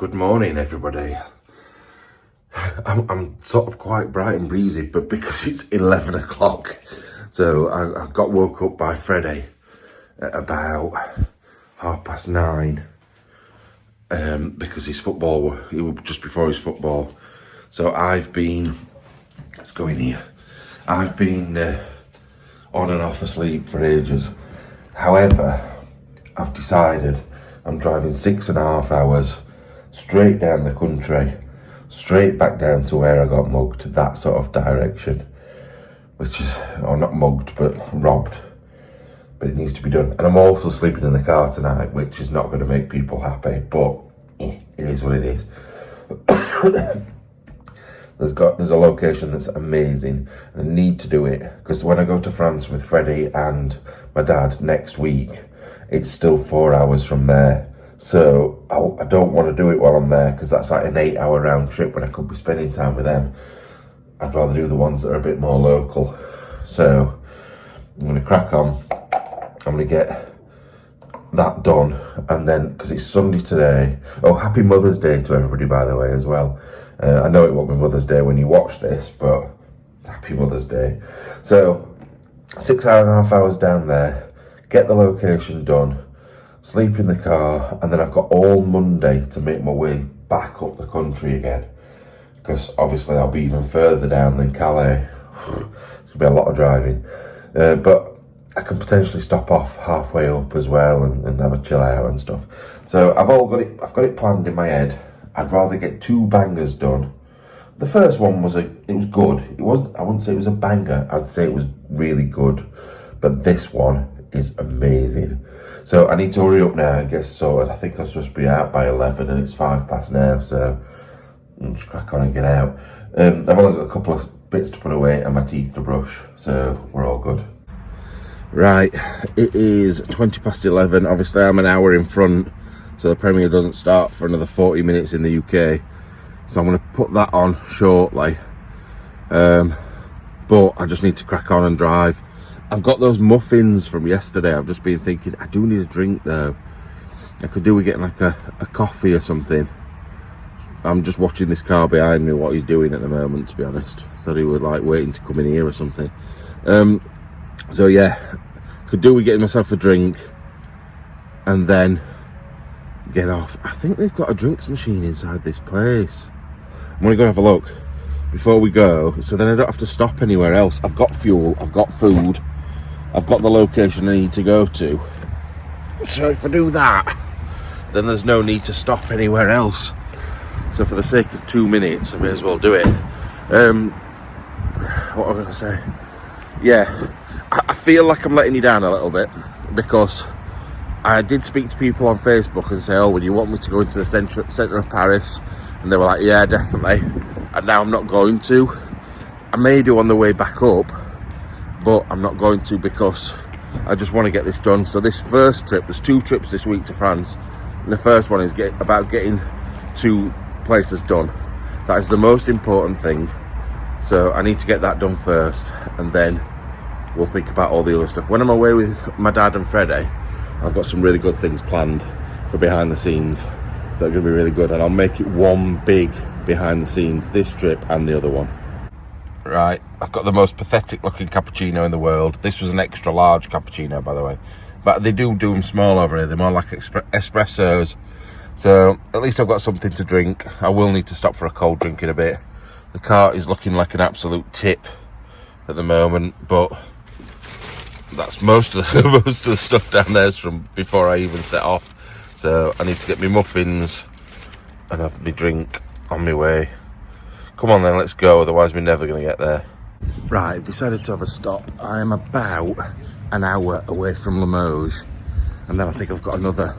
Good morning, everybody. I'm sort of quite bright and breezy, but because it's 11 o'clock, so I got woke up by Freddie at about 9:30, because his football, it was just before his football. So let's go in here. I've been on and off asleep for ages. However, I've decided I'm driving 6.5 hours straight down the country, straight back down to where I got mugged, that sort of direction, which is, or not mugged, but robbed, but it needs to be done. And I'm also sleeping in the car tonight, which is not going to make people happy, but it is what it is. There's a location that's amazing, and I need to do it, because when I go to France with Freddie and my dad next week, it's still 4 hours from there. So I don't want to do it while I'm there, because that's like an 8-hour round trip when I could be spending time with them. I'd rather do the ones that are a bit more local. So I'm going to crack on. I'm going to get that done. And then, because it's Sunday today. Oh, happy Mother's Day to everybody, by the way, as well. I know it won't be Mother's Day when you watch this, but happy Mother's Day. So 6.5 hours down there, get the location done, sleep in the car, and then I've got all Monday to make my way back up the country again, because obviously I'll be even further down than Calais. It's going to be a lot of driving, but I can potentially stop off halfway up as well and have a chill out and stuff. So I've got it planned in my head. I'd rather get 2 bangers done. The first one was good. It wasn't, I wouldn't say it was a banger, I'd say it was really good, but this one is amazing. So I need to hurry up now and get sorted. I think I'm supposed to be out by 11 and it's 5 past now, so I'll just crack on and get out. I've only got a couple of bits to put away and my teeth to brush, so we're all good. Right, it is 20 past 11. Obviously I'm an hour in front, so the premiere doesn't start for another 40 minutes in the UK. So I'm going to put that on shortly. But I just need to crack on and drive. I've got those muffins from yesterday. I've just been thinking, I do need a drink though. I could do with getting like a coffee or something. I'm just watching this car behind me, what he's doing at the moment, to be honest. Thought he was like waiting to come in here or something. So yeah, could do with getting myself a drink and then get off. I think they've got a drinks machine inside this place. I'm gonna go have a look before we go, so then I don't have to stop anywhere else. I've got fuel, I've got food, I've got the location I need to go to. So if I do that, then there's no need to stop anywhere else. So for the sake of 2 minutes, I may as well do it. What was I gonna say? Yeah, I feel like I'm letting you down a little bit, because I did speak to people on Facebook and say, oh, would you want me to go into the centre of Paris? And they were like, yeah, definitely. And now I'm not going to. I may do on the way back up, but I'm not going to, because I just want to get this done. So this first trip, there's 2 trips this week to France. And the first one is about getting 2 places done. That is the most important thing. So I need to get that done first, and then we'll think about all the other stuff. When I'm away with my dad and Freddie, I've got some really good things planned for behind the scenes that are going to be really good, and I'll make it one big behind the scenes, this trip and the other one. Right, I've got the most pathetic looking cappuccino in the world. This was an extra large cappuccino, by the way, but they do them small over here. They're more like espressos, so at least I've got something to drink. I will need to stop for a cold drink in a bit. The car is looking like an absolute tip at the moment, but that's most of the stuff down there's from before I even set off. So I need to get me muffins and have me drink on my way. Come on then, let's go, otherwise we're never going to get there. Right, I've decided to have a stop. I am about an hour away from Limoges, and then I think I've got another,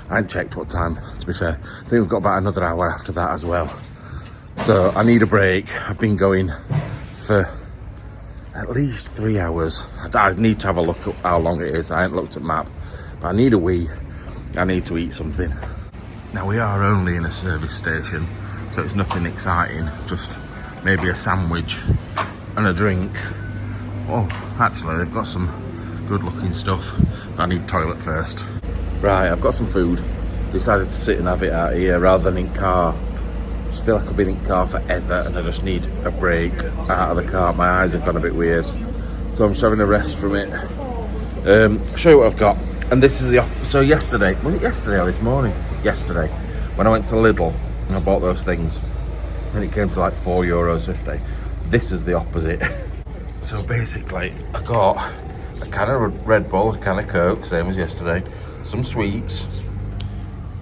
I haven't checked what time, to be fair. I think we've got about another hour after that as well. So I need a break. I've been going for at least 3 hours. I need to have a look at how long it is. I haven't looked at map, but I need a wee. I need to eat something. Now we are only in a service station, so it's nothing exciting, just maybe a sandwich and a drink. Oh, actually they've got some good looking stuff, but I need toilet first. Right, I've got some food. decided to sit and have it out here rather than in car. I just feel like I've been in car forever and I just need a break out of the car. My eyes have gone a bit weird, so I'm just having a rest from it. I'll show you what I've got. And this is so yesterday, was it yesterday or this morning? Yesterday, when I went to Lidl and I bought those things and it came to like €4.50. This is the opposite. So basically I got a can of Red Bull, a can of Coke, same as yesterday, some sweets,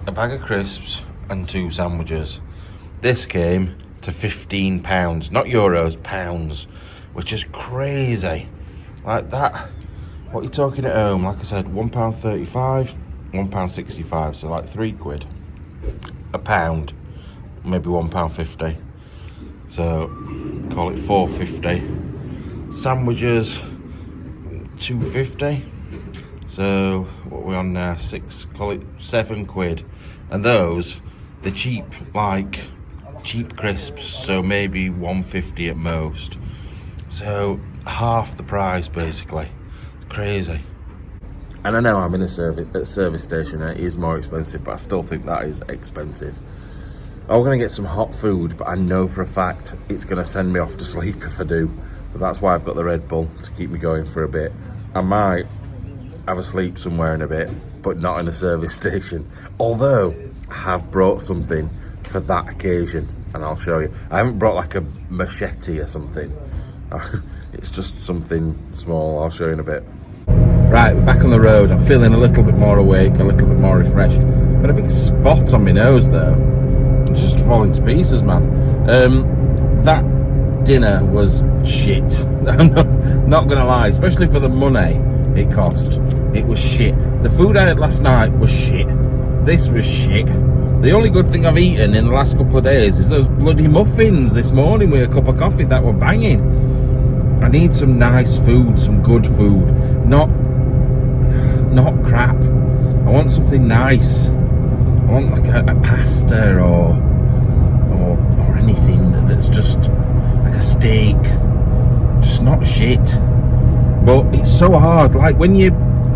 a bag of crisps and 2 sandwiches. This came to £15, not euros, pounds, which is crazy. Like that, what you're talking at home, like I said, £1.35, £1.65, so like £3, a pound, maybe £1.50. So call it £4.50. Sandwiches, £2.50. So what are we on now? Call it £7. And those, the cheap, like cheap crisps, so maybe £1.50 at most. So half the price basically. Crazy. And I know I'm in a service station and it is more expensive, but I still think that is expensive. I'm gonna get some hot food, but I know for a fact it's gonna send me off to sleep if I do. So that's why I've got the Red Bull, to keep me going for a bit. I might have a sleep somewhere in a bit, but not in a service station. Although I have brought something for that occasion, and I'll show you. I haven't brought like a machete or something. It's just something small. I'll show you in a bit. Right, we're back on the road. I'm feeling a little bit more awake, a little bit more refreshed. Got a big spot on my nose though. I'm just falling to pieces, man. That dinner was shit. I'm not gonna lie, especially for the money it cost. It was shit. The food I had last night was shit. This was shit. The only good thing I've eaten in the last couple of days is those bloody muffins this morning with a cup of coffee that were banging. I need some nice food, some good food, not crap. I want something nice. I want like a pasta or anything that's just like a steak, just not shit. But it's so hard, like when you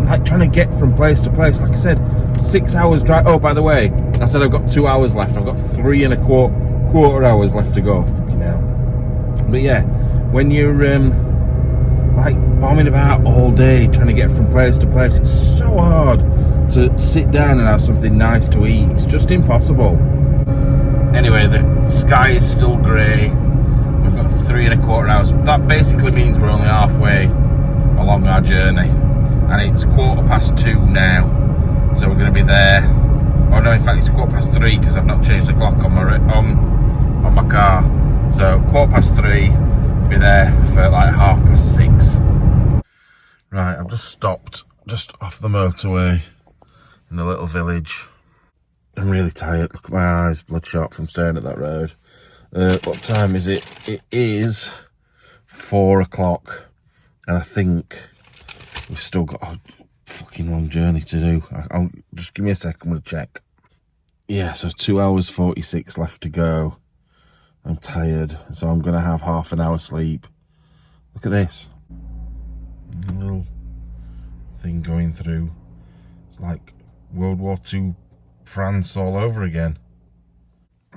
like trying to get from place to place. Like I said, 6 hours drive. Oh, by the way, I said I've got 2 hours left. I've got 3.25 hours left to go. Fucking hell. But yeah, when you're like bombing about all day trying to get from place to place, it's so hard to sit down and have something nice to eat. It's just impossible. Anyway, the sky is still grey. We've got 3.25 hours. That basically means we're only halfway along our journey, and it's 2:15 now. So we're going to be there. Oh no, in fact it's 3:15 because I've not changed the clock on my car. So 3:15, be there for like 6:30. Right, I've just stopped just off the motorway in a little village. I'm really tired. Look at my eyes, bloodshot from staring at that road. What time is it? It is 4 o'clock, and I think we've still got a fucking long journey to do. I'll just give me a second, we'll check. Yeah, so 2 hours 46 left to go. I'm tired, so I'm gonna have half an hour sleep. Look at this. A little thing going through. It's like World War II France all over again.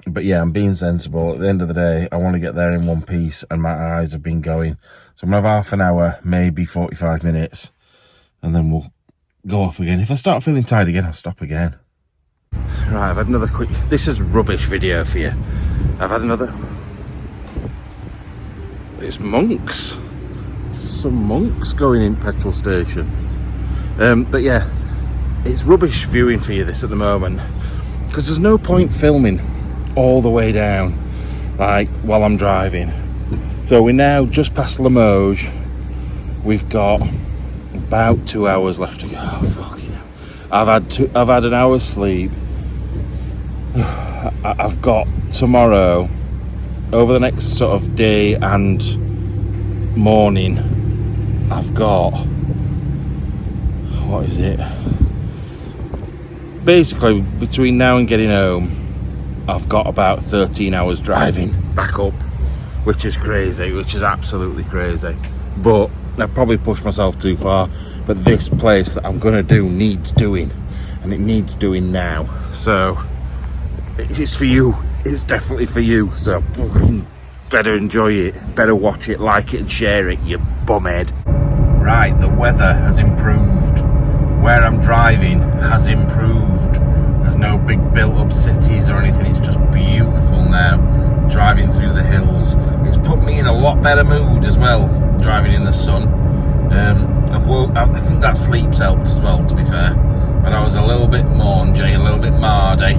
But yeah, I'm being sensible. At the end of the day, I want to get there in one piece, and my eyes have been going. So I'm going to have half an hour, maybe 45 minutes, and then we'll go off again. If I start feeling tired again, I'll stop again. Right, I've had another quick... This is rubbish video for you. I've had another... It's monks. Some monks going in petrol station. But yeah, it's rubbish viewing for you this at the moment, because there's no point filming all the way down, like while I'm driving. So we're now just past Limoges. We've got about 2 hours left to go. Oh, fucking hell. I've had an hour's sleep. I've got tomorrow, over the next sort of day and morning, I've got, what is it? Basically, between now and getting home, I've got about 13 hours driving back up, which is crazy, which is absolutely crazy. But I've probably pushed myself too far. But this place that I'm going to do needs doing. and it needs doing now. So it's for you. It's definitely for you. So better enjoy it, better watch it, like it and share it, you bumhead. Right, the weather has improved. Where I'm driving has improved. There's no big built-up cities or anything. It's just beautiful now, driving through the hills. It's put me in a lot better mood as well, driving in the sun. I think that sleep's helped as well, to be fair. But I was a little bit mangy, a little bit mardy,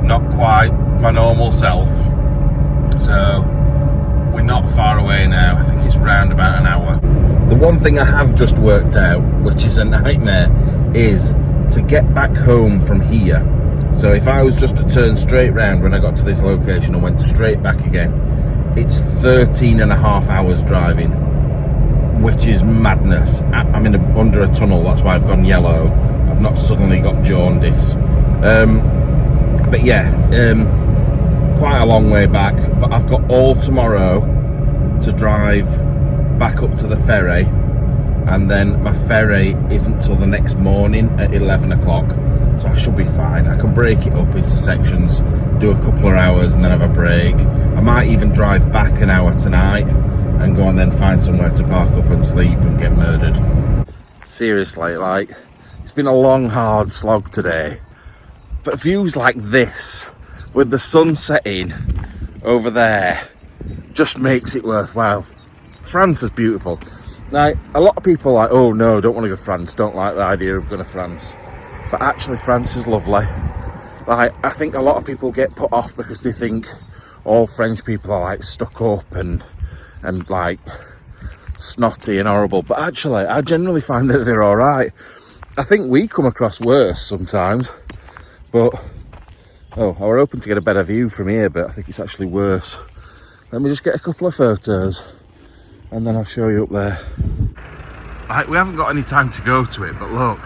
not quite my normal self. So we're not far away now. I think it's round about an hour. The one thing I have just worked out, which is a nightmare, is to get back home from here. So if I was just to turn straight round when I got to this location and went straight back again, it's 13 and a half hours driving, which is madness. I'm under a tunnel, that's why I've gone yellow. I've not suddenly got jaundice. But yeah, quite a long way back, but I've got all tomorrow to drive back up to the ferry, and then my ferry isn't till the next morning at 11 o'clock, so I should be fine. I can break it up into sections, do a couple of hours and then have a break. I might even drive back an hour tonight and go and then find somewhere to park up and sleep and get murdered. Seriously, like, it's been a long hard slog today, but views like this with the sun setting over there just makes it worthwhile. France is beautiful. Now, a lot of people are like, oh no, don't want to go to France, don't like the idea of going to France. But actually, France is lovely. Like, I think a lot of people get put off because they think all French people are like stuck up and like snotty and horrible. But actually, I generally find that they're all right. I think we come across worse sometimes. But, oh, I were hoping to get a better view from here, but I think it's actually worse. Let me just get a couple of photos and then I'll show you up there. Right, we haven't got any time to go to it, but look.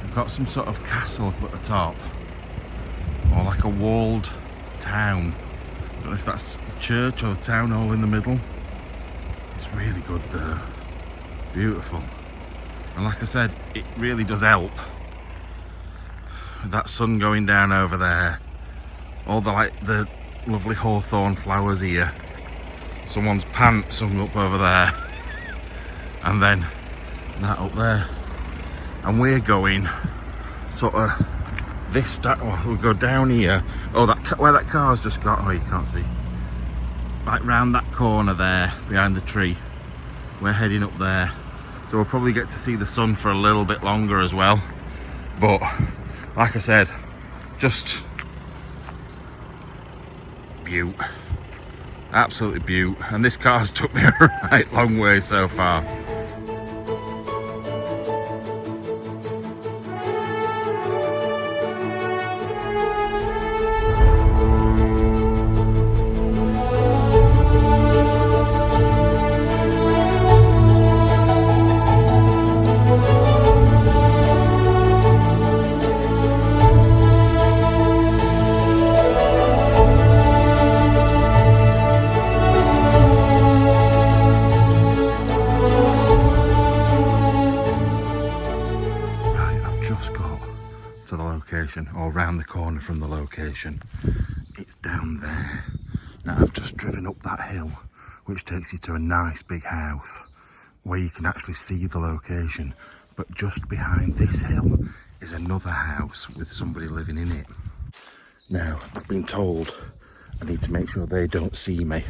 We've got some sort of castle up at the top. Or like a walled town. I don't know if that's the church or the town hall in the middle. It's really good though. Beautiful. And like I said, it really does help. With that sun going down over there. All the lovely hawthorn flowers here. Someone's pants hung up over there, and then that up there, and we're going sort of this. We'll go down here. Oh, where that car's just got. Oh, you can't see. Right round that corner there, behind the tree. We're heading up there, so we'll probably get to see the sun for a little bit longer as well. But like I said, just beaut. Absolutely beaut, and this car's took me a right long way so far. To the location, or round the corner from the location. It's down there. Now I've just driven up that hill, which takes you to a nice big house where you can actually see the location, but just behind this hill is another house with somebody living in it. Now I've been told I need to make sure they don't see me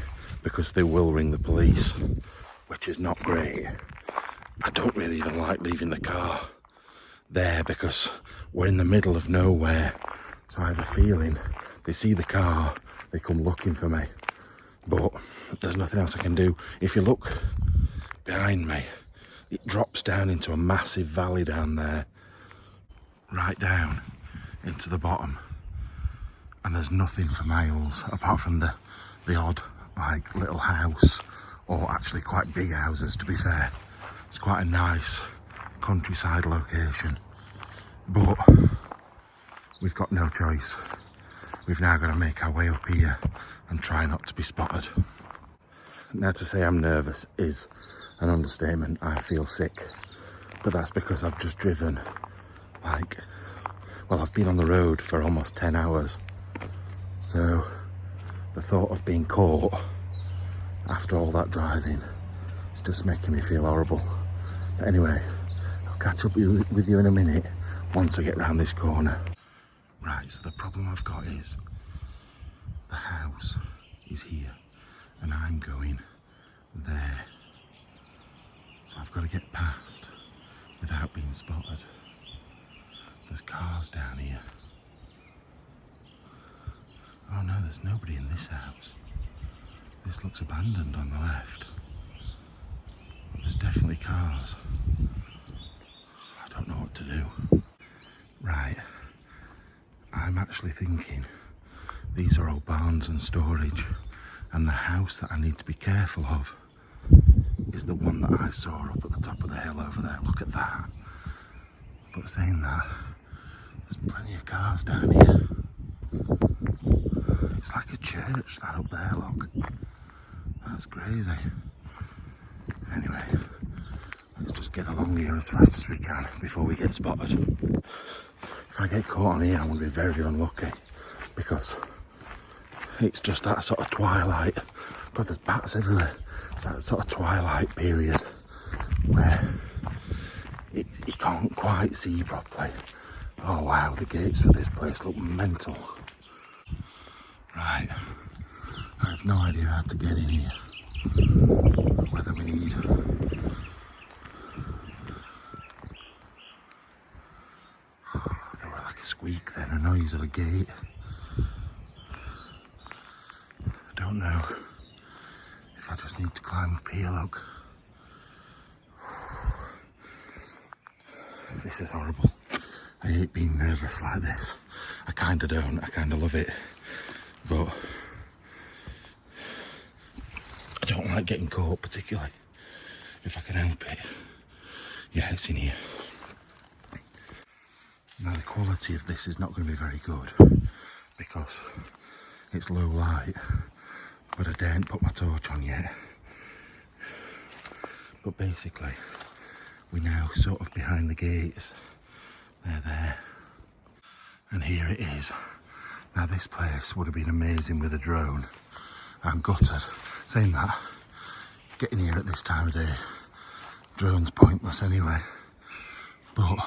because they will ring the police, which is not great. I don't really even like leaving the car there because we're in the middle of nowhere, so I have a feeling they see the car, they come looking for me, but there's nothing else I can do. If you look behind me, it drops down into a massive valley down there, right down into the bottom, and there's nothing for miles apart from the odd like little house, or actually quite big houses, to be fair. It's quite a nice countryside location, but we've got no choice. We've now got to make our way up here and try not to be spotted. Now, to say I'm nervous is an understatement. I feel sick, but that's because I've just driven I've been on the road for almost 10 hours. So the thought of being caught after all that driving is just making me feel horrible. But anyway, I'll catch up with you in a minute once I get round this corner. Right, so the problem I've got is the house is here and I'm going there. So I've got to get past without being spotted. There's cars down here. Oh no, there's nobody in this house. This looks abandoned on the left. But there's definitely cars. I don't know what to do. Right, I'm actually thinking these are all barns and storage, and the house that I need to be careful of is the one that I saw up at the top of the hill over there. Look at that. But saying that, there's plenty of cars down here. It's like a church, that up there, look. That's crazy. Anyway, let's just get along here as fast as we can before we get spotted. If I get caught on here, I'm going to be very unlucky because it's just that sort of twilight. God, there's bats everywhere. It's that sort of twilight period where you can't quite see properly. Oh wow, the gates for this place look mental. Right, I have no idea how to get in here. Whether we need... There were like a squeak then, a noise of a gate. I don't know if I just need to climb up here, look. This is horrible. I hate being nervous like this. I kinda don't, I kinda love it. But I don't like getting caught particularly, if I can help it. Yeah, it's in here. Now the quality of this is not going to be very good because it's low light, but I daren't put my torch on yet. But basically, we're now sort of behind the gates. They're there. And here it is. Now this place would have been amazing with a drone. I'm gutted. Saying that, getting here at this time of day, drone's pointless anyway. But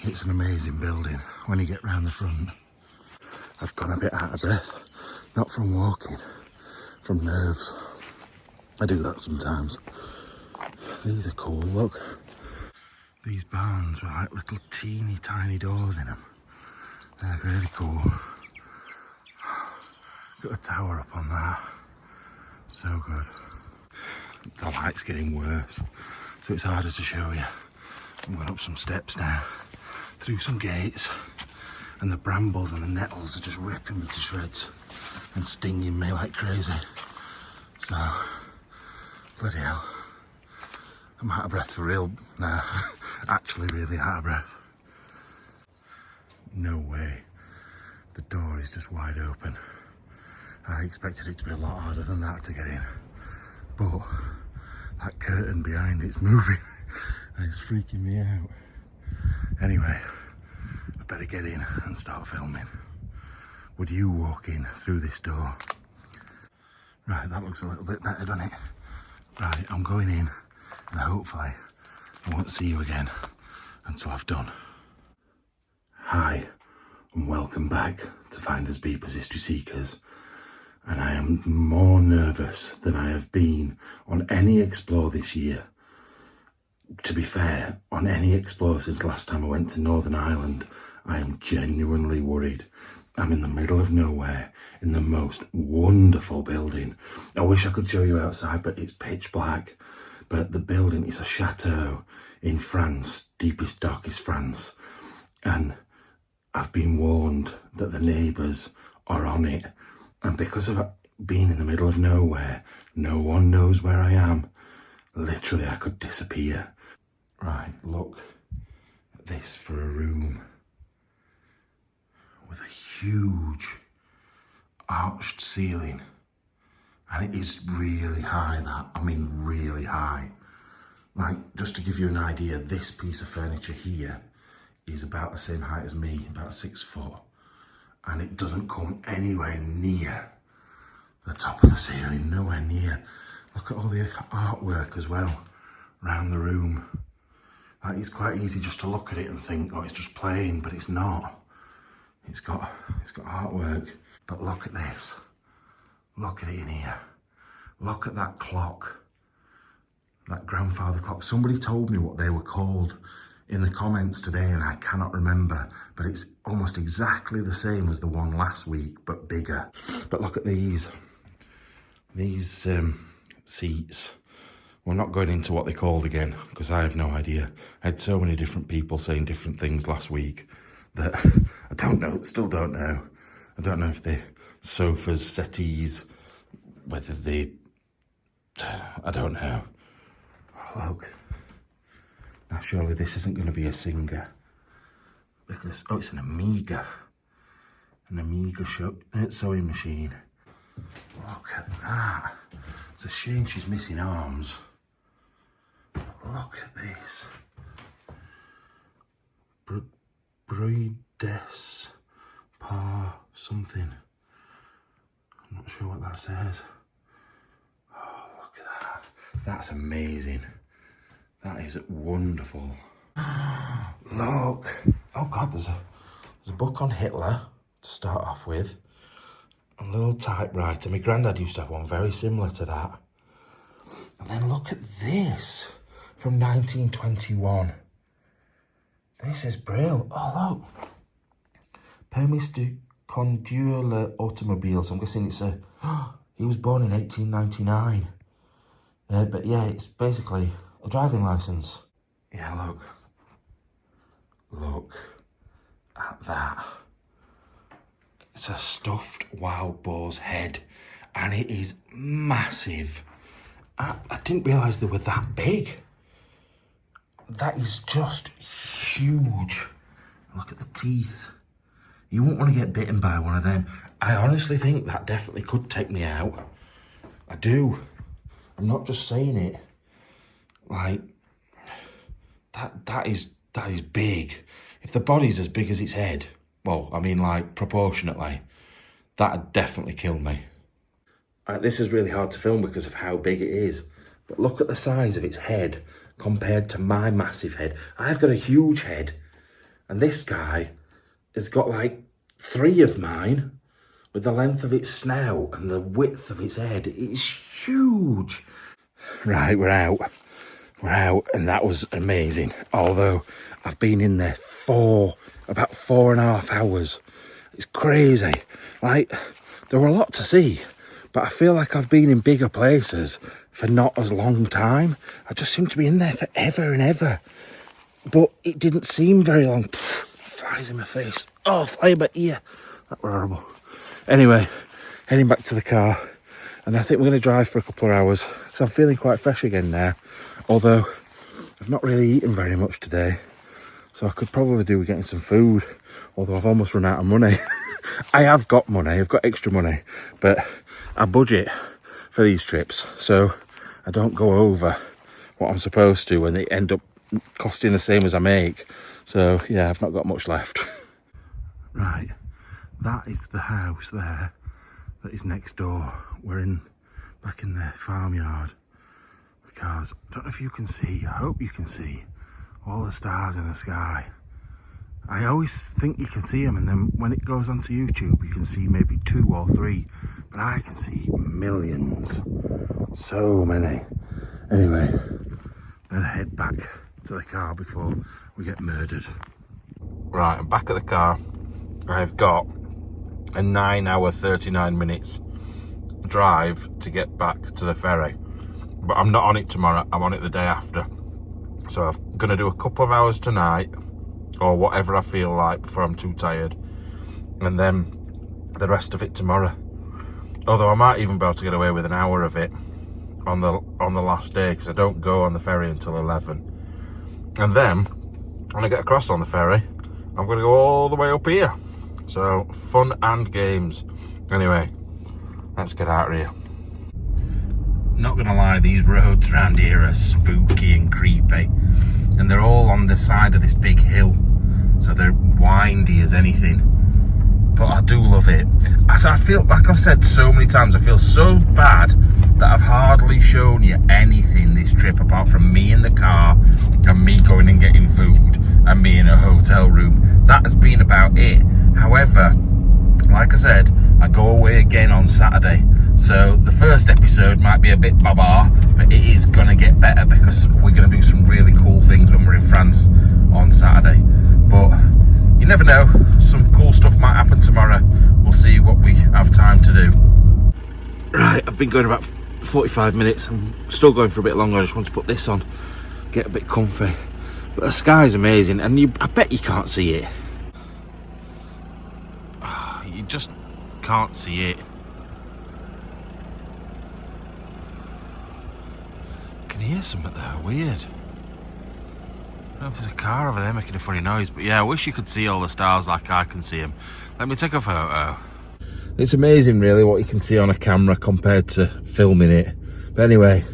it's an amazing building when you get round the front. I've gone a bit out of breath, not from walking, from nerves. I do that sometimes. These are cool, look. These barns with like little teeny tiny doors in them. They're really cool. Got a tower up on that. So good. The light's getting worse, so it's harder to show you. I'm going up some steps now, through some gates, and the brambles and the nettles are just ripping me to shreds and stinging me like crazy. So, bloody hell. I'm out of breath for real now. Actually really out of breath. No way. The door is just wide open. I expected it to be a lot harder than that to get in. But that curtain behind it's moving and it's freaking me out. Anyway, I better get in and start filming. Would you walk in through this door? Right, that looks a little bit better, doesn't it? Right, I'm going in and hopefully I won't see you again until I've done. Hi, and welcome back to Finders Beepers History Seekers. And I am more nervous than I have been on any explore this year. To be fair, on any explore since last time I went to Northern Ireland, I am genuinely worried. I'm in the middle of nowhere, in the most wonderful building. I wish I could show you outside, but it's pitch black. But the building is a chateau in France, deepest, darkest France. And I've been warned that the neighbours are on it. And because of being in the middle of nowhere, no one knows where I am. Literally, I could disappear. Right, look at this for a room. With a huge arched ceiling. And it is really high, that. I mean, really high. Like, just to give you an idea, this piece of furniture here is about the same height as me, about 6 foot. And it doesn't come anywhere near the top of the ceiling, nowhere near. Look at all the artwork as well around the room. Like, it's quite easy just to look at it and think, oh, it's just plain, but it's not. It's got artwork. But look at this. Look at it in here. Look at that clock. That grandfather clock. Somebody told me what they were called in the comments today, and I cannot remember, but it's almost exactly the same as the one last week, but bigger. But look at these seats. We're not going into what they're called again, because I have no idea. I had so many different people saying different things last week that I don't know, still don't know. I don't know if they're sofas, settees, whether they, I don't know. Oh, look. Now surely this isn't going to be a Singer, because, oh, it's an Amiga. An Amiga sewing machine. Look at that. It's a shame she's missing arms. But look at this. Bruides par something. I'm not sure what that says. Oh, look at that. That's amazing. That is wonderful. Look. Oh God, there's a book on Hitler to start off with. A little typewriter. My granddad used to have one very similar to that. And then look at this from 1921. This is brilliant. Oh, look. Permis de conduire l'automobile. So I'm guessing it's a... he was born in 1899. But yeah, it's basically a driving licence. Yeah, look. Look at that. It's a stuffed wild boar's head, and it is massive. I didn't realise they were that big. That is just huge. Look at the teeth. You won't want to get bitten by one of them. I honestly think that definitely could take me out. I do. I'm not just saying it. Like, that is big. If the body's as big as its head, well, I mean, like, proportionately, that'd definitely kill me. This is really hard to film because of how big it is. But look at the size of its head compared to my massive head. I've got a huge head. And this guy has got like 3 of mine with the length of its snout and the width of its head. It's huge. Right, we're out. We're out, and that was amazing. Although I've been in there about 4.5 hours. It's crazy. Like, there were a lot to see, but I feel like I've been in bigger places for not as long time. I just seem to be in there forever and ever. But it didn't seem very long. Flies in my face. Oh, fly in my ear. That were horrible. Anyway, heading back to the car. And I think we're going to drive for a couple of hours, because I'm feeling quite fresh again now. Although, I've not really eaten very much today. So I could probably do with getting some food. Although I've almost run out of money. I have got money, I've got extra money. But I budget for these trips. So I don't go over what I'm supposed to when they end up costing the same as I make. So yeah, I've not got much left. Right, that is the house there. That is next door. We're back in the farmyard. Because, I don't know if you can see, I hope you can see all the stars in the sky. I always think you can see them, and then when it goes onto YouTube, you can see maybe 2 or 3. But I can see millions. So many. Anyway, better head back to the car before we get murdered. Right, I'm back at the car. I've got a 9-hour, 39 minutes drive to get back to the ferry. But I'm not on it tomorrow, I'm on it the day after. So I'm going to do a couple of hours tonight, or whatever I feel like before I'm too tired. And then the rest of it tomorrow. Although I might even be able to get away with an hour of it on the last day, because I don't go on the ferry until 11. And then, when I get across on the ferry, I'm going to go all the way up here. So, fun and games. Anyway, let's get out of here. not gonna lie, these roads around here are spooky and creepy, and they're all on the side of this big hill, so they're windy as anything. But I do love it. As I feel, like I've said so many times, I feel so bad that I've hardly shown you anything this trip apart from me in the car and me going and getting food and me in a hotel room. That has been about it. However, like I said, I go away again on Saturday, so the first episode might be a bit baba, but it is gonna get better because we're gonna do some really cool things when we're in France on Saturday. But you never know, some cool stuff might happen tomorrow. We'll see what we have time to do. Right, I've been going about 45 minutes. I'm still going for a bit longer. I just want to put this on, get a bit comfy. But the sky's amazing, and I bet you can't see it. You just can't see it. I can hear something there, weird. I don't know if there's a car over there making a funny noise, but yeah, I wish you could see all the stars like I can see them. Let me take a photo. It's amazing really what you can see on a camera compared to filming it. But anyway,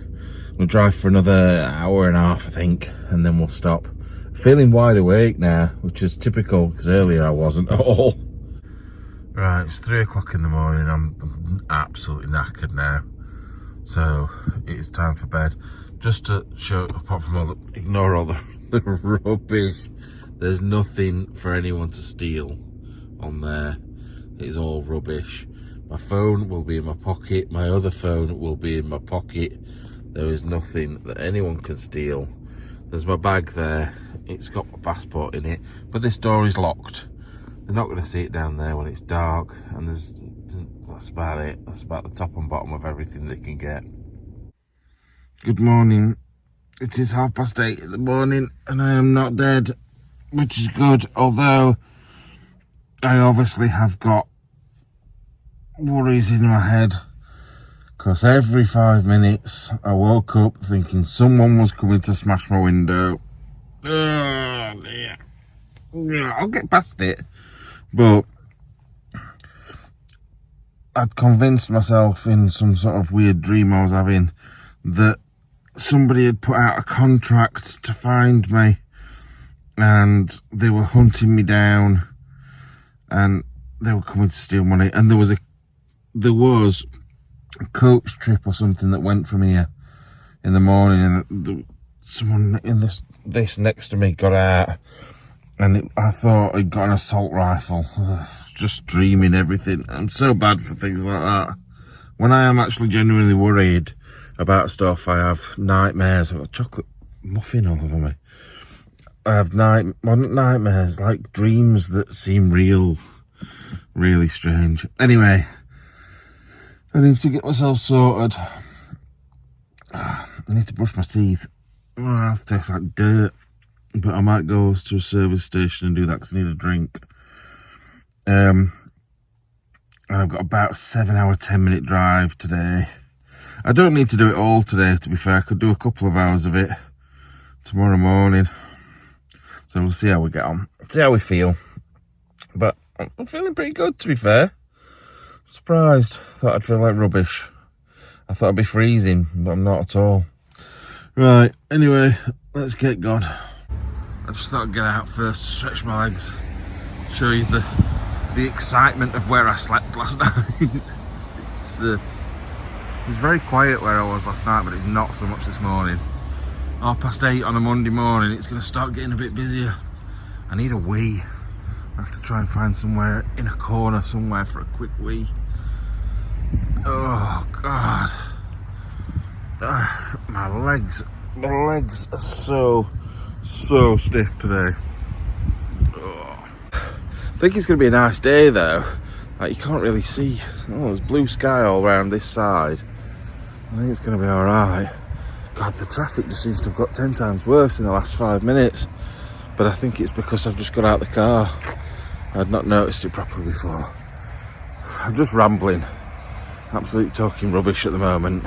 we'll drive for another hour and a half I think, and then we'll stop. Feeling wide awake now, which is typical because earlier I wasn't at all. Right, it's 3 o'clock in the morning. I'm absolutely knackered now. So it's time for bed. Just to show, apart from all the, ignore all the rubbish. There's nothing for anyone to steal on there. It's all rubbish. My phone will be in my pocket. My other phone will be in my pocket. There is nothing that anyone can steal. There's my bag there. It's got my passport in it. But this door is locked. They're not going to see it down there when it's dark. And that's about it. That's about the top and bottom of everything they can get. Good morning. It is 8:30 in the morning and I am not dead, which is good, although I obviously have got worries in my head because every 5 minutes I woke up thinking someone was coming to smash my window. Oh dear. I'll get past it, but I'd convinced myself in some sort of weird dream I was having that somebody had put out a contract to find me and they were hunting me down and they were coming to steal money, and there was a coach trip or something that went from here in the morning, and someone in this next to me got out, and I thought he'd got an assault rifle. Just dreaming everything. I'm so bad for things like that. When I am actually genuinely worried about stuff, I have nightmares. I've got a chocolate muffin all over me. I have nightmares, like dreams that seem real, really strange. Anyway, I need to get myself sorted. I need to brush my teeth. I have to taste like dirt, but I might go to a service station and do that because I need a drink. And I've got about a 7-hour, 10-minute drive today. I don't need to do it all today, to be fair. I could do a couple of hours of it tomorrow morning. So we'll see how we get on. See how we feel. But I'm feeling pretty good, to be fair. I'm surprised. Thought I'd feel like rubbish. I thought I'd be freezing, but I'm not at all. Right, anyway, let's get going. I just thought I'd get out first, stretch my legs, show you the excitement of where I slept last night. It was very quiet where I was last night, but it's not so much this morning. 8:30 on a Monday morning, it's going to start getting a bit busier. I need a wee. I have to try and find somewhere in a corner somewhere for a quick wee. Oh God. My legs are so stiff today. Oh. I think it's going to be a nice day though. Like, you can't really see. Oh, there's blue sky all around this side. I think it's going to be alright. God, the traffic just seems to have got 10 times worse in the last 5 minutes. But I think it's because I've just got out of the car. I'd not noticed it properly before. I'm just rambling. Absolutely talking rubbish at the moment.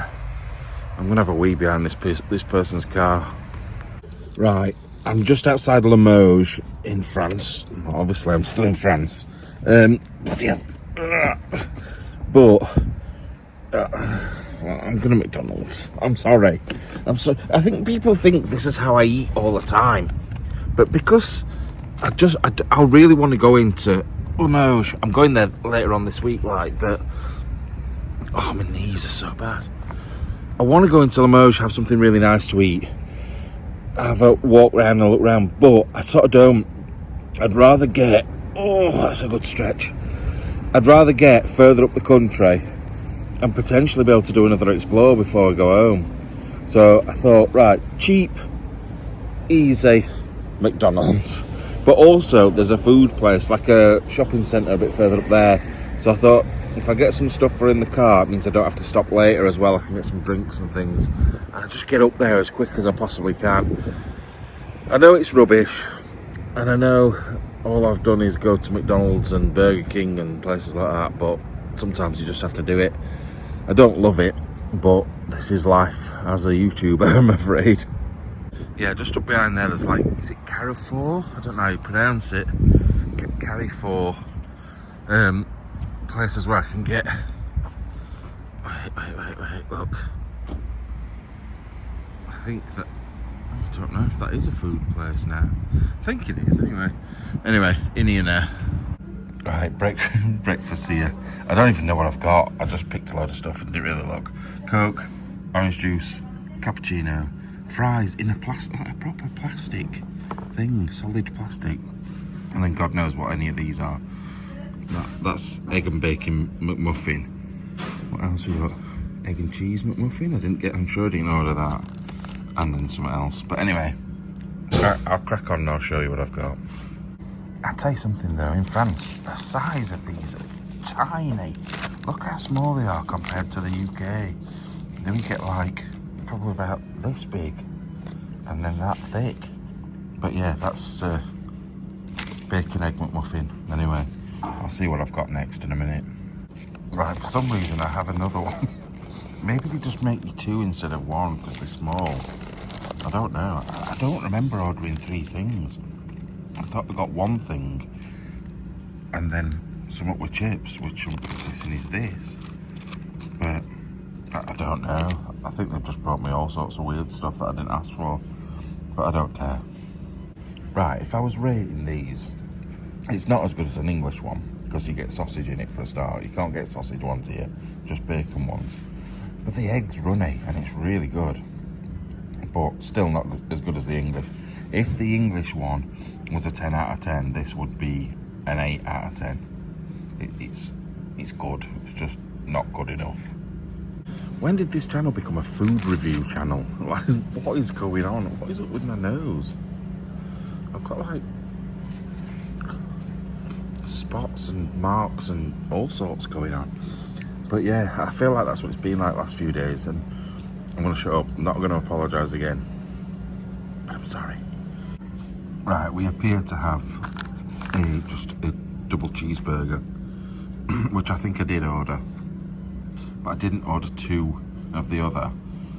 I'm going to have a wee behind this person's car. Right, I'm just outside Limoges in France. Obviously, I'm still in France. Bloody hell. But I'm going to McDonald's. I'm sorry. I think people think this is how I eat all the time. But because I really want to go into Limoges. I'm going there later on this week, but oh, my knees are so bad. I want to go into Limoges, have something really nice to eat, have a walk around and look around, but I sort of don't. I'd rather get, that's a good stretch. I'd rather get further up the country and potentially be able to do another explore before I go home. So I thought, right, cheap, easy McDonald's. But also there's a food place, like a shopping centre a bit further up there. So I thought, if I get some stuff for in the car, it means I don't have to stop later as well. I can get some drinks and things. And I just get up there as quick as I possibly can. I know it's rubbish. And I know all I've done is go to McDonald's and Burger King and places like that. But sometimes you just have to do it. I don't love it, but this is life as a YouTuber, I'm afraid. Yeah, just up behind there, there's like, is it Carrefour? I don't know how you pronounce it. Carrefour. Places where I can get... Wait, look. I think that... I don't know if that is a food place now. I think it is, anyway. In here now. Right, breakfast here. I don't even know what I've got. I just picked a load of stuff and didn't really look. Coke, orange juice, cappuccino, fries in a proper plastic thing, solid plastic. And then God knows what any of these are. That's egg and bacon McMuffin. What else we got? Egg and cheese McMuffin. I'm sure I didn't order that. And then something else. But anyway, I'll crack on and I'll show you what I've got. I'll tell you something though, in France, the size of these are tiny. Look how small they are compared to the UK. Then we get like probably about this big and then that thick. But yeah, that's bacon egg McMuffin. Anyway, I'll see what I've got next in a minute. Right, for some reason I have another one. Maybe they just make you two instead of one because they're small. I don't know. I don't remember ordering 3 things. I thought we got one thing and then some up with chips, which I'm guessing is this. But I don't know. I think they've just brought me all sorts of weird stuff that I didn't ask for. But I don't care. Right, if I was rating these, it's not as good as an English one because you get sausage in it for a start. You can't get sausage ones here, just bacon ones. But the egg's runny and it's really good. But still not as good as the English. If the English one was a 10 out of 10, this would be an 8 out of 10. It's good, it's just not good enough. When did this channel become a food review channel? Like, what is going on? What is up with my nose? I've got like spots and marks and all sorts going on. But yeah, I feel like that's what it's been like last few days, and I'm going to shut up. I'm not going to apologise again. But I'm sorry. Right, we appear to have just a double cheeseburger, which I think I did order. But I didn't order 2 of the other.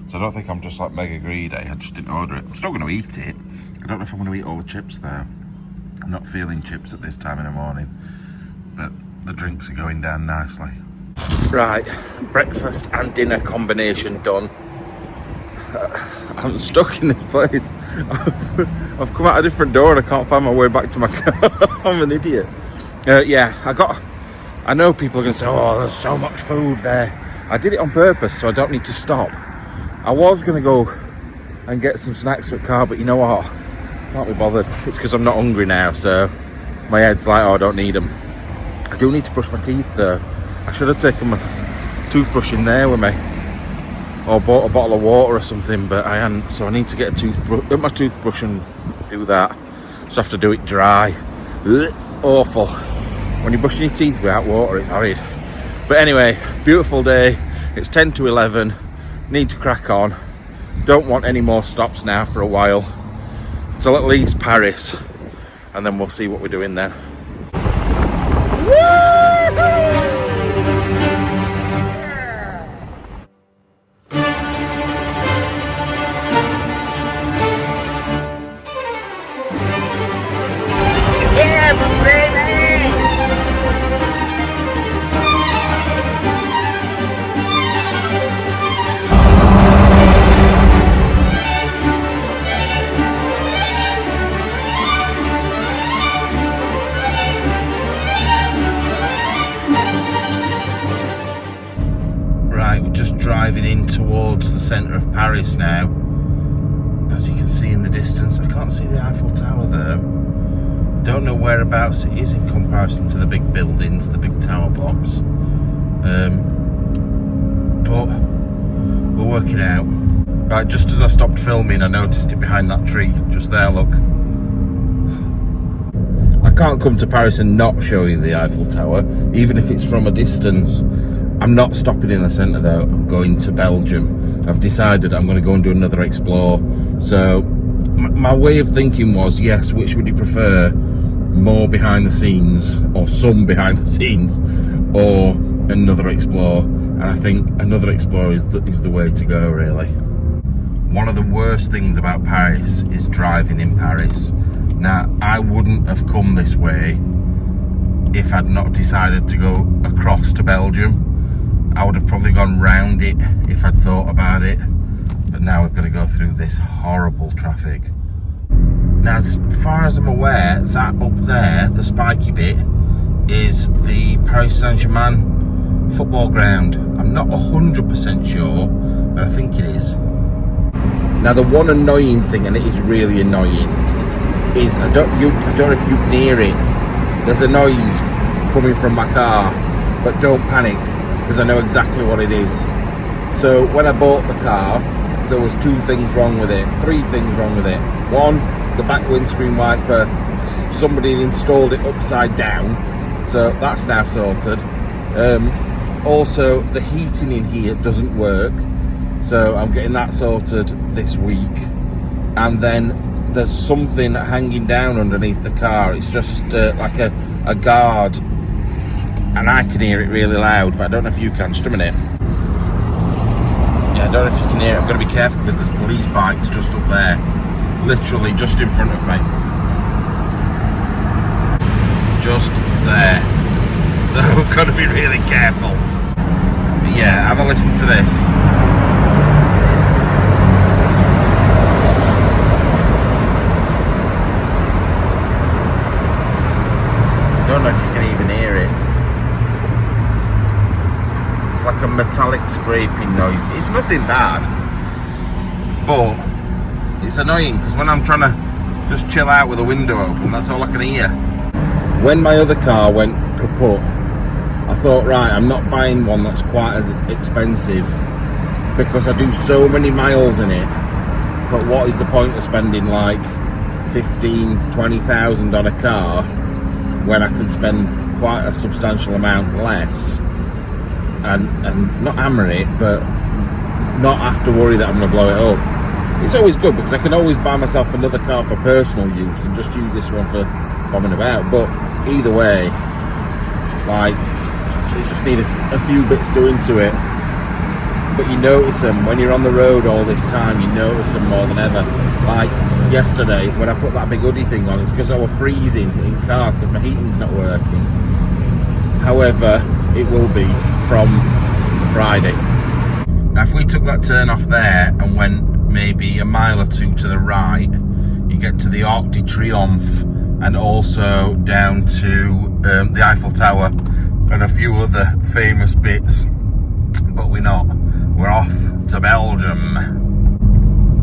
So I don't think I'm just like mega greedy. I just didn't order it. I'm still going to eat it. I don't know if I'm going to eat all the chips there. I'm not feeling chips at this time in the morning. But the drinks are going down nicely. Right, breakfast and dinner combination done. I'm stuck in this place. I've come out a different door and I can't find my way back to my car. I'm an idiot. Yeah, I know people are going to say, oh, there's so much food there. I did it on purpose so I don't need to stop. I was going to go and get some snacks for the car, but you know what? Can't be bothered. It's because I'm not hungry now, so my head's like, oh, I don't need them. I do need to brush my teeth though. I should have taken my toothbrush in there with me, or bought a bottle of water or something, but I hadn't, so I need to get my toothbrush and do that. Just have to do it dry. Ugh, awful. When you're brushing your teeth without water, it's horrid. But anyway, beautiful day. It's 10 to 11. Need to crack on. Don't want any more stops now for a while. Till at least Paris, and then we'll see what we're doing then. Right, we're just driving in towards the centre of Paris now. As you can see in the distance, I can't see the Eiffel Tower though. Don't know whereabouts it is in comparison to the big buildings, the big tower blocks. But we'll work it out. Right, just as I stopped filming, I noticed it behind that tree. Just there, look. I can't come to Paris and not show you the Eiffel Tower, even if it's from a distance. I'm not stopping in the centre though, I'm going to Belgium. I've decided I'm going to go and do another explore. So my way of thinking was, yes, which would you prefer? More behind the scenes, or some behind the scenes, or another explore? And I think another explore is the way to go, really. One of the worst things about Paris is driving in Paris. Now, I wouldn't have come this way if I'd not decided to go across to Belgium. I would have probably gone round it if I'd thought about it. But now we've got to go through this horrible traffic. Now, as far as I'm aware, that up there, the spiky bit, is the Paris Saint-Germain football ground. I'm not 100% sure, but I think it is. Now, the one annoying thing, and it is really annoying, is I don't know if you can hear it. There's a noise coming from my car, but don't panic, because I know exactly what it is. So when I bought the car, there was three things wrong with it. One, the back windscreen wiper, somebody had installed it upside down, so that's now sorted. Also, the heating in here doesn't work, so I'm getting that sorted this week. And then there's something hanging down underneath the car. It's just like a guard, and I can hear it really loud, but I don't know if you can. Just a minute. Yeah, I don't know if you can hear it. I've got to be careful because there's police bikes just up there, literally just in front of me. Just there. So I've got to be really careful. But yeah, have a listen to this. I don't know if you can even hear it. It's like a metallic scraping noise. It's nothing bad, but it's annoying because when I'm trying to just chill out with the window open, that's all I can hear. When my other car went kaput, I thought, right, I'm not buying one that's quite as expensive because I do so many miles in it. I thought, what is the point of spending like 15,000-20,000 on a car when I can spend quite a substantial amount less and not hammer it, but not have to worry that I'm going to blow it up. It's always good because I can always buy myself another car for personal use and just use this one for bombing about. But either way, like, you just need a few bits doing to it. But you notice them when you're on the road all this time. You notice them more than ever. Like yesterday when I put that big hoodie thing on, it's because I was freezing in car because my heating's not working. However, it will be from Friday. Now, if we took that turn off there and went maybe a mile or two to the right, you get to the Arc de Triomphe and also down to the Eiffel Tower and a few other famous bits. But we're not. We're off to Belgium.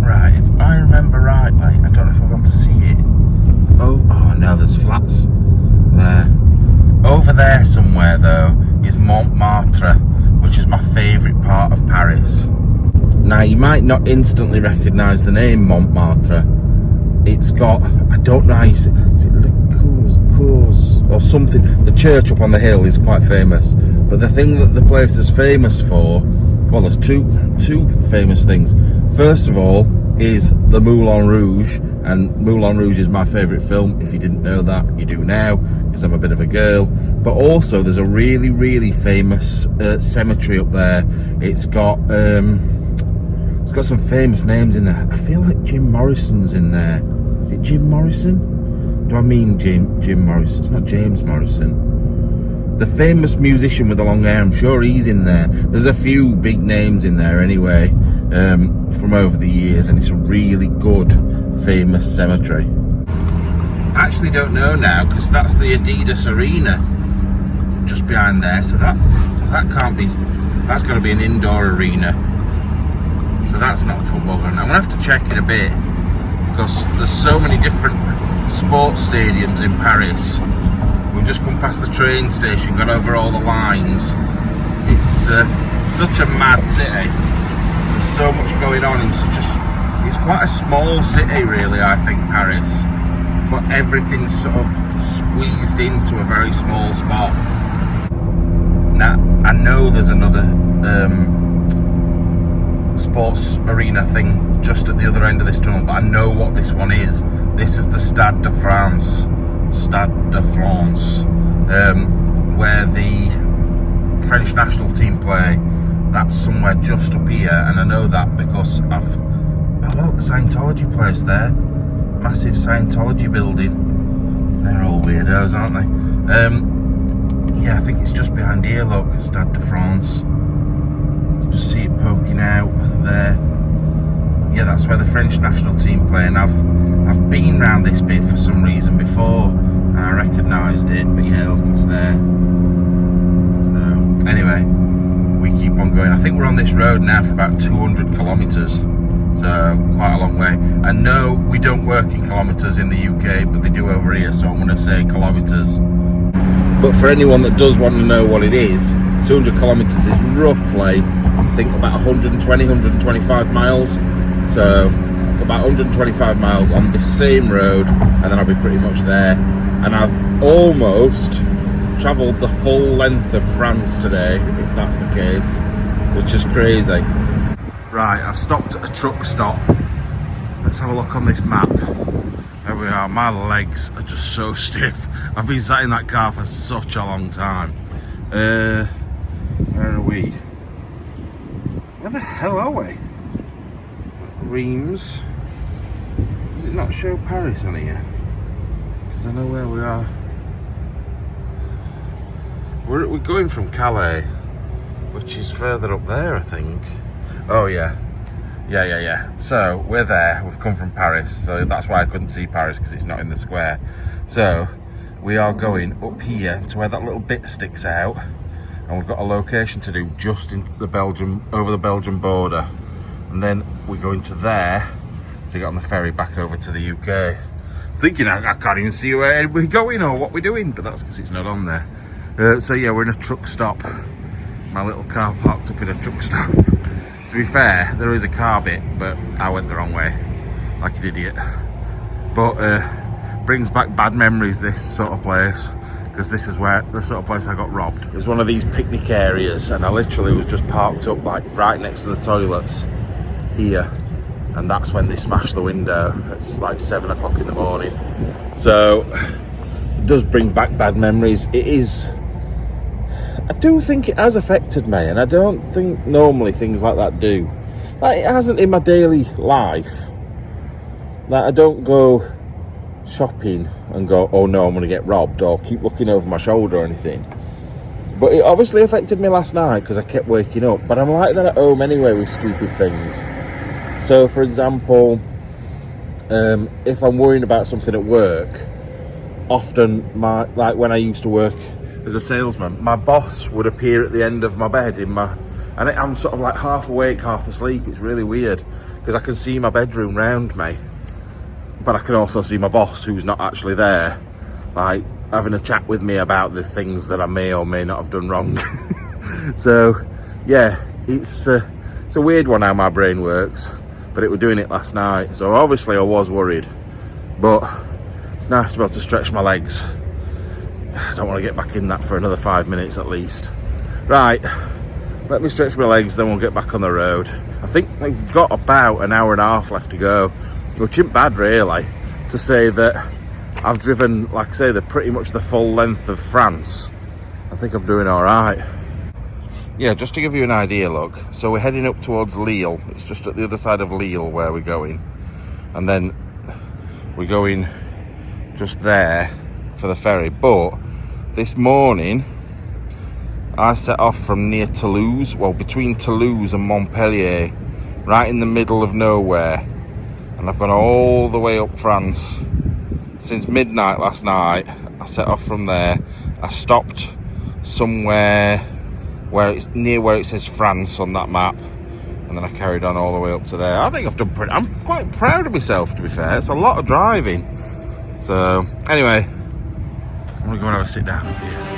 Right, if I remember rightly, I don't know if I'm able to see it. Oh no, there's flats there. Over there somewhere though is Montmartre, which is my favourite part of Paris. Now, you might not instantly recognise the name Montmartre. It's got, I don't know how you say, is it Le Cours or something? The church up on the hill is quite famous. But the thing that the place is famous for, well, there's two famous things. First of all is the Moulin Rouge, and Moulin Rouge is my favourite film. If you didn't know that, you do now, because I'm a bit of a girl. But also there's a really, really famous cemetery up there. It's got some famous names in there. I feel like Jim Morrison's in there. Is it Jim Morrison? Do I mean Jim Morrison? It's not James Morrison. The famous musician with the long hair, I'm sure he's in there. There's a few big names in there anyway, from over the years, and it's a really good, famous cemetery. I actually don't know now, because that's the Adidas Arena just behind there, so that can't be That's going to be an indoor arena. So that's not the football ground. I'm going to have to check in a bit, because there's so many different sports stadiums in Paris. We've just come past the train station, gone over all the lines. It's such a mad city. There's so much going on in it's quite a small city really, I think, Paris. But everything's sort of squeezed into a very small spot. Now, I know there's another sports arena thing just at the other end of this tunnel, but I know what this one is. This is the Stade de France, where the French national team play. That's somewhere just up here, and I know that because oh look, Scientology place there, massive Scientology building. They're all weirdos, aren't they? Yeah, I think it's just behind here. Look, Stade de France. You can just see it poking out there. Yeah, that's where the French national team play, and I've been round this bit for some reason before, and I recognised it. But yeah, look, it's there. So anyway, we keep on going. I think we're on this road now for about 200 kilometres, so quite a long way. I know we don't work in kilometres in the UK, but they do over here, so I'm going to say kilometres. But for anyone that does want to know what it is, 200 kilometres is roughly, I think, about 125 miles. So about 125 miles on this same road, and then I'll be pretty much there. And I've almost travelled the full length of France today, if that's the case, which is crazy. Right, I've stopped at a truck stop. Let's have a look on this map. There we are. My legs are just so stiff. I've been sat in that car for such a long time. Where are we? Where the hell are we? Reims. Does it not show Paris on here? Because I know where we are. We're going from Calais, which is further up there, I think. Oh yeah. Yeah. So we're there. We've come from Paris, so that's why I couldn't see Paris, because it's not in the square. So we are going up here to where that little bit sticks out, and we've got a location to do just in the over the Belgian border, and then we're going to there to get on the ferry back over to the UK. I'm thinking I can't even see where we're going or what we're doing, but that's because it's not on there. So yeah, we're in a truck stop. My little car parked up in a truck stop. To be fair, there is a car bit, but I went the wrong way, like an idiot. But brings back bad memories, this sort of place, because this is where the sort of place I got robbed. It was one of these picnic areas, and I literally was just parked up like right next to the toilets here, and that's when they smashed the window. It's like 7 o'clock in the morning, so it does bring back bad memories. I do think it has affected me, and I don't think normally things like that do. Like, it hasn't in my daily life. Like, I don't go shopping and go, oh no, I'm going to get robbed, or keep looking over my shoulder or anything. But it obviously affected me last night because I kept waking up. But I'm like that at home anyway with stupid things. So, for example, if I'm worrying about something at work, often like when I used to work as a salesman, my boss would appear at the end of my bed and I'm sort of like half awake, half asleep. It's really weird because I can see my bedroom round me, but I can also see my boss, who's not actually there, like having a chat with me about the things that I may or may not have done wrong. So yeah, it's a weird one how my brain works, but it was doing it last night, so obviously I was worried, but it's nice to be able to stretch my legs. I don't want to get back in that for another 5 minutes at least. Right, let me stretch my legs, then we'll get back on the road. I think we've got about an hour and a half left to go, which isn't bad really, to say that I've driven, like I say, pretty much the full length of France. I think I'm doing all right. Yeah, just to give you an idea, look, so we're heading up towards Lille. It's just at the other side of Lille where we're going, and then we're going just there for the ferry. But this morning I set off from near Toulouse, well, between Toulouse and Montpellier, right in the middle of nowhere, and I've gone all the way up France since midnight last night. I set off from there. I stopped somewhere where it's near where it says France on that map, and then I carried on all the way up to there. I think I've done pretty. I'm quite proud of myself, to be fair. It's a lot of driving. So anyway, I'm gonna go and have a sit down here.